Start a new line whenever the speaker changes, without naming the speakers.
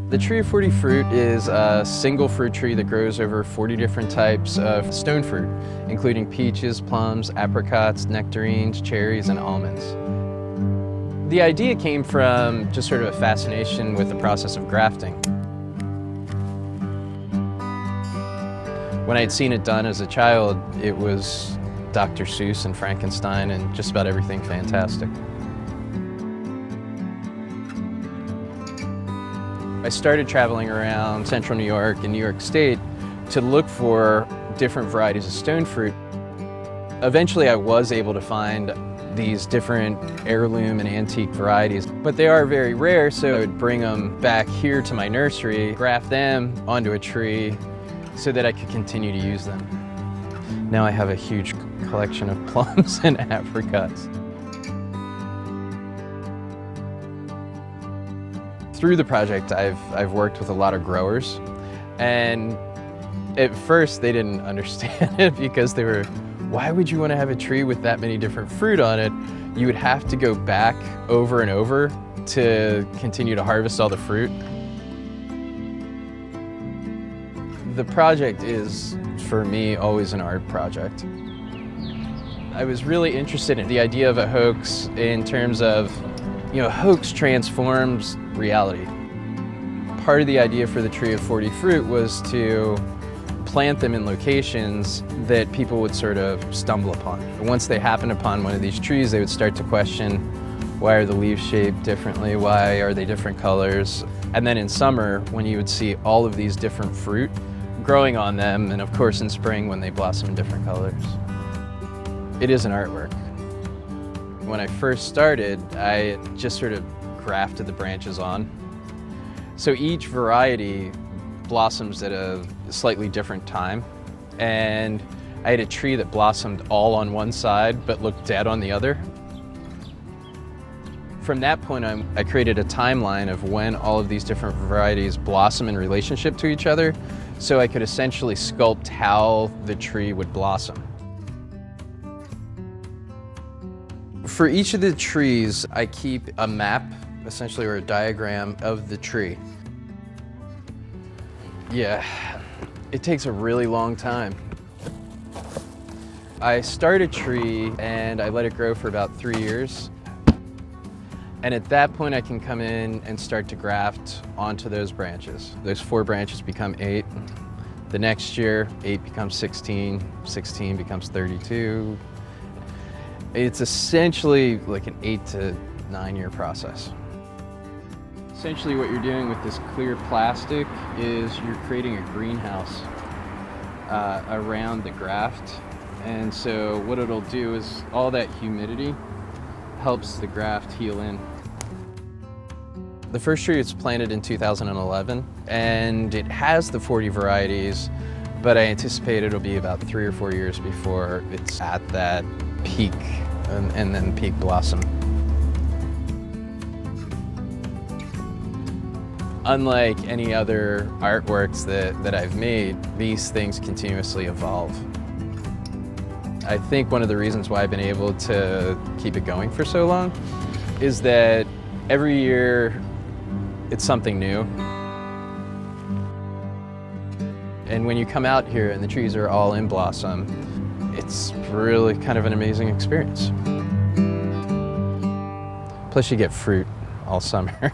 The tree of 40 fruit is a single fruit tree that grows over 40 different types of stone fruit, including peaches, plums, apricots, nectarines, cherries, and almonds. The idea came from just sort of a fascination with the process of grafting. When I'd seen it done as a child, it was Dr. Seuss and Frankenstein and just about everything fantastic. I started traveling around central New York and New York State to look for different varieties of stone fruit. Eventually I was able to find these different heirloom and antique varieties, but they are very rare, so I would bring them back here to my nursery, graft them onto a tree so that I could continue to use them. Now I have a huge collection of plums and apricots. Through the project, I've worked with a lot of growers, and at first they didn't understand it because they were, why would you want to have a tree with that many different fruit on it? You would have to go back over and over to continue to harvest all the fruit. The project is, for me, always an art project. I was really interested in the idea of a hoax in terms of, hoax transforms reality. Part of the idea for the tree of 40 fruit was to plant them in locations that people would sort of stumble upon. Once they happened upon one of these trees, they would start to question, why are the leaves shaped differently? Why are they different colors? And then in summer, when you would see all of these different fruit growing on them, and of course in spring when they blossom in different colors. It is an artwork. When I first started, I just sort of grafted the branches on. So each variety blossoms at a slightly different time. And I had a tree that blossomed all on one side but looked dead on the other. From that point on, I created a timeline of when all of these different varieties blossom in relationship to each other, so I could essentially sculpt how the tree would blossom. For each of the trees, I keep a map, essentially, or a diagram of the tree. Yeah, it takes a really long time. I start a tree and I let it grow for about 3 years. And at that point, I can come in and start to graft onto those branches. Those 4 branches become 8. The next year, 8 becomes 16, 16 becomes 32. It's essentially like an 8 to 9 year process. Essentially what you're doing with this clear plastic is you're creating a greenhouse around the graft. And so what it'll do is all that humidity helps the graft heal in. The first tree was planted in 2011, and it has the 40 varieties, but I anticipate it'll be about 3 or 4 years before it's at that peak and then peak blossom. Unlike any other artworks that I've made, these things continuously evolve. I think one of the reasons why I've been able to keep it going for so long is that every year it's something new. And when you come out here and the trees are all in blossom, it's really kind of an amazing experience. Plus you get fruit all summer.